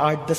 8-10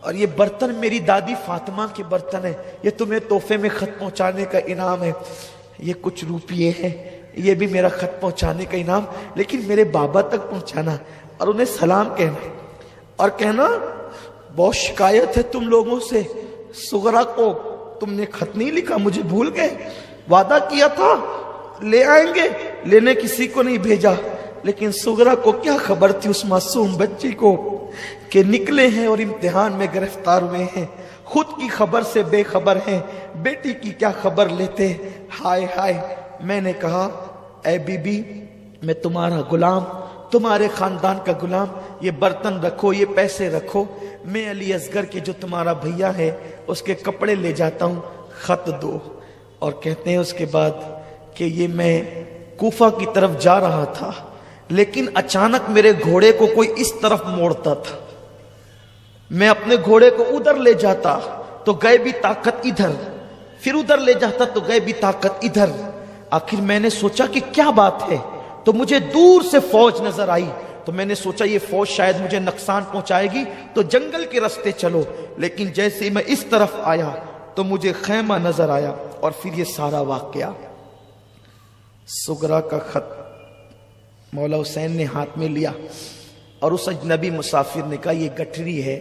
اور یہ برتن میری دادی فاطمہ کے برتن ہے، یہ تمہیں تحفے میں خط پہنچانے کا انعام ہے، یہ کچھ روپیے ہیں، یہ بھی میرا خط پہنچانے کا انعام، لیکن میرے بابا تک پہنچانا اور انہیں سلام کہنا اور کہنا بہت شکایت ہے تم لوگوں سے، صغرا کو تم نے خط نہیں لکھا، مجھے بھول گئے، وعدہ کیا تھا لے آئیں گے، لینے کسی کو نہیں بھیجا۔ لیکن صغرا کو کیا خبر تھی اس معصوم بچی کو کہ نکلے ہیں اور امتحان میں گرفتار ہوئے ہیں، خود کی خبر سے بے خبر ہیں، بیٹی کی کیا خبر لیتے۔ ہائے ہائے، میں نے کہا اے بی بی میں تمہارا غلام، تمہارے خاندان کا غلام، یہ برتن رکھو، یہ پیسے رکھو، میں علی اصغر کے جو تمہارا بھیا ہے اس کے کپڑے لے جاتا ہوں، خط دو۔ اور کہتے ہیں اس کے بعد کہ یہ میں کوفہ کی طرف جا رہا تھا، لیکن اچانک میرے گھوڑے کو کوئی اس طرف موڑتا تھا، میں اپنے گھوڑے کو ادھر لے جاتا تو غیبی طاقت ادھر، پھر ادھر لے جاتا تو غیبی طاقت ادھر۔ آخر میں نے سوچا کہ کیا بات ہے، تو مجھے دور سے فوج نظر آئی، تو میں نے سوچا یہ فوج شاید مجھے نقصان پہنچائے گی تو جنگل کے راستے چلو، لیکن جیسے ہی میں اس طرف آیا تو مجھے خیمہ نظر آیا، اور پھر یہ سارا واقعہ۔ صغرا کا خط مولا حسین نے ہاتھ میں لیا اور اس اجنبی مسافر نے کہا یہ گٹھری ہے،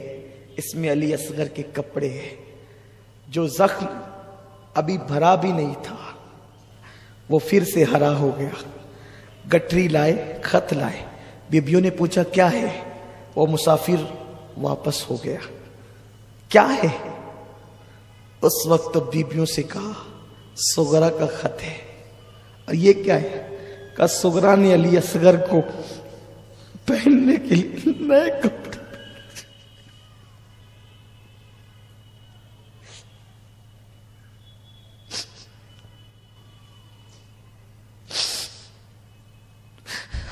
اس میں علی اصغر کے کپڑے ہیں، جو زخم ابھی بھرا بھی نہیں تھا وہ پھر سے ہرا ہو گیا۔ گٹھری لائے، خط لائے، بیبیوں نے پوچھا کیا ہے، وہ مسافر واپس ہو گیا۔ کیا ہے؟ اس وقت تو بیبیوں سے کہا صغرا کا خط ہے۔ اور یہ کیا ہے؟ کہ صغرا نے علی اصغر کو پہننے کے لیے نئے کپڑے،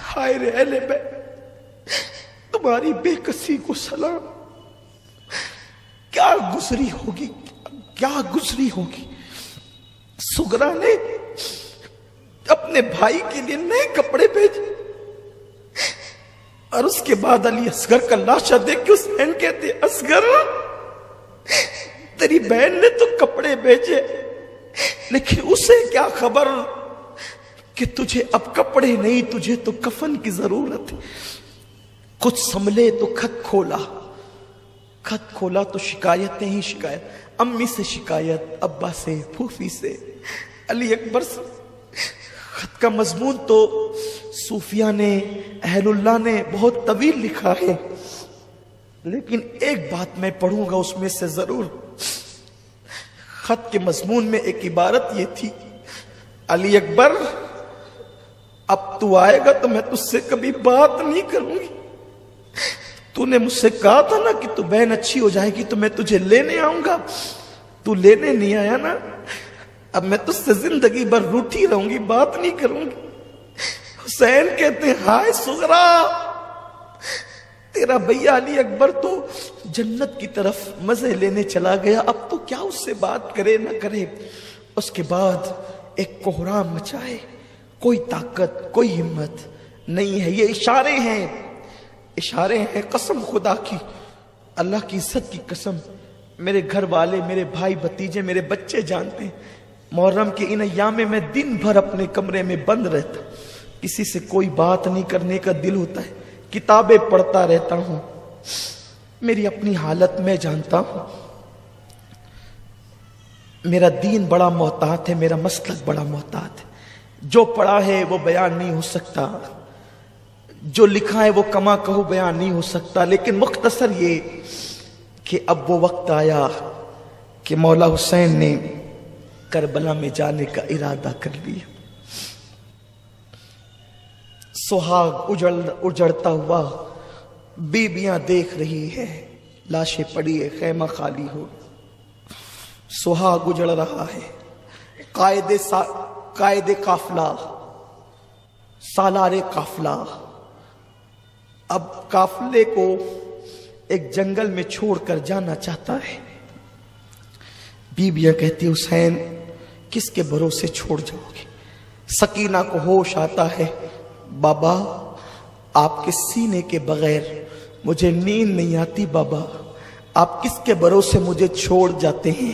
ہائے رے اہل بیت تمہاری بے کسی کو سلام، کیا گزری ہوگی، کیا گزری ہوگی۔ صغرا نے اپنے بھائی کے لیے نئے کپڑے بھیجے، اور اس کے بعد علی اصغر کا لاشا دیکھ کے حسین کہتے اصغر تیری بہن نے تو کپڑے بھیجے، لیکن اسے کیا خبر کہ تجھے اب کپڑے نہیں، تجھے تو کفن کی ضرورت ہے۔ کچھ سنبھلے تو خط کھولا، خط کھولا تو شکایتیں ہی شکایت، امی سے شکایت، ابا سے، پھوپھی سے، علی اکبر سے۔ خط کا مضمون تو صوفیہ نے، اہل اللہ نے بہت طویل لکھا ہے، لیکن ایک بات میں پڑھوں گا اس میں سے ضرور۔ خط کے مضمون میں ایک عبارت یہ تھی علی اکبر اب تو آئے گا تو میں تجھ سے کبھی بات نہیں کروں گی، تو نے مجھ سے کہا تھا نا کہ تو بہن اچھی ہو جائے گی تو میں تجھے لینے آؤں گا، تو لینے نہیں آیا نا، اب میں تجھ سے زندگی بھر روٹھی رہوں گی، بات نہیں کروں گی۔ حسین کہتے ہیں ہائے صغرا، تیرا بھیا علی اکبر تو جنت کی طرف مزے لینے چلا گیا، اب تو کیا اس سے بات کرے نہ کرے۔ اس کے بعد ایک کوہرام مچائے، کوئی طاقت، کوئی ہمت نہیں ہے۔ یہ اشارے ہیں، اشارے ہیں، قسم خدا کی، اللہ کی عزت کی قسم، میرے گھر والے، میرے بھائی بھتیجے، میرے بچے جانتے ہیں، محرم کے ان ایام میں میں دن بھر اپنے کمرے میں بند رہتا، کسی سے کوئی بات نہیں کرنے کا دل ہوتا ہے، کتابیں پڑھتا رہتا ہوں، میری اپنی حالت میں جانتا ہوں۔ میرا دین بڑا محتاط ہے، میرا مسلک بڑا محتاط ہے، جو پڑھا ہے وہ بیان نہیں ہو سکتا، جو لکھا ہے وہ کما کہو بیان نہیں ہو سکتا، لیکن مختصر یہ کہ اب وہ وقت آیا کہ مولا حسین نے کربلا میں جانے کا ارادہ کر لیا۔ سہاگ اجڑتا ہوا بیبیاں دیکھ رہی ہے، لاشیں پڑی ہے، خیمہ خالی ہو، سہاگ اجڑ رہا ہے، قائد قافلہ، سالار قافلہ اب قافلے کو ایک جنگل میں چھوڑ کر جانا چاہتا ہے۔ بیبیاں کہتی حسین کس کے بھروسے چھوڑ جاؤ گے؟ سکینہ کو ہوش آتا ہے، بابا آپ کے سینے کے بغیر مجھے نیند نہیں آتی، بابا آپ کس کے بھروسے مجھے چھوڑ جاتے ہیں؟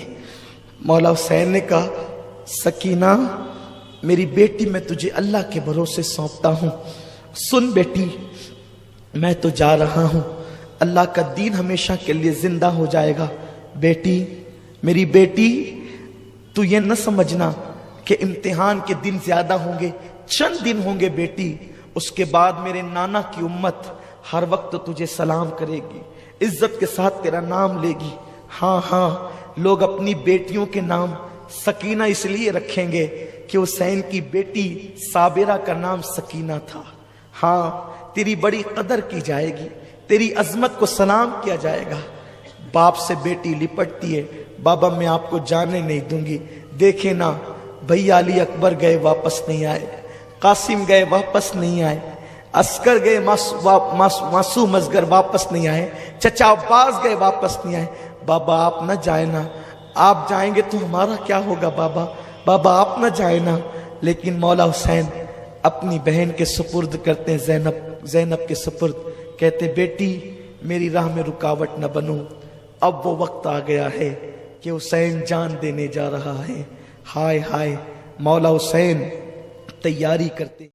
مولا حسین نے کہا سکینہ میری بیٹی میں تجھے اللہ کے بھروسے سونپتا ہوں. سن بیٹی میں تو جا رہا ہوں, اللہ کا دین ہمیشہ کے لیے زندہ ہو جائے گا. بیٹی میری بیٹی تو یہ نہ سمجھنا کہ امتحان کے دن زیادہ ہوں گے, چند دن ہوں گے بیٹی, اس کے بعد میرے نانا کی امت ہر وقت تجھے سلام کرے گی, عزت کے ساتھ تیرا نام لے گی. ہاں ہاں لوگ اپنی بیٹیوں کے نام سکینہ اس لیے رکھیں گے کہ حسین کی بیٹی صابرہ کا نام سکینہ تھا. ہاں تیری بڑی قدر کی جائے گی, تیری عظمت کو سلام کیا جائے گا. باپ سے بیٹی لپٹتی ہے, بابا میں آپ کو جانے نہیں دوں گی. دیکھیں نا بھیا علی اکبر گئے واپس نہیں آئے, قاسم گئے واپس نہیں آئے, عسکر گئے معصوم اصغر واپس نہیں آئے, چچا عباس گئے واپس نہیں آئے. بابا آپ نہ جائیں نا, آپ جائیں گے تو ہمارا کیا ہوگا بابا, بابا آپ نہ جائیں نا. لیکن مولا حسین اپنی بہن کے سپرد کرتے ہیں, زینب کے سپرد, کہتے بیٹی میری راہ میں رکاوٹ نہ بنو, اب وہ وقت آ گیا ہے کہ حسین جان دینے جا رہا ہے. ہائے ہائے مولا حسین تیاری کرتے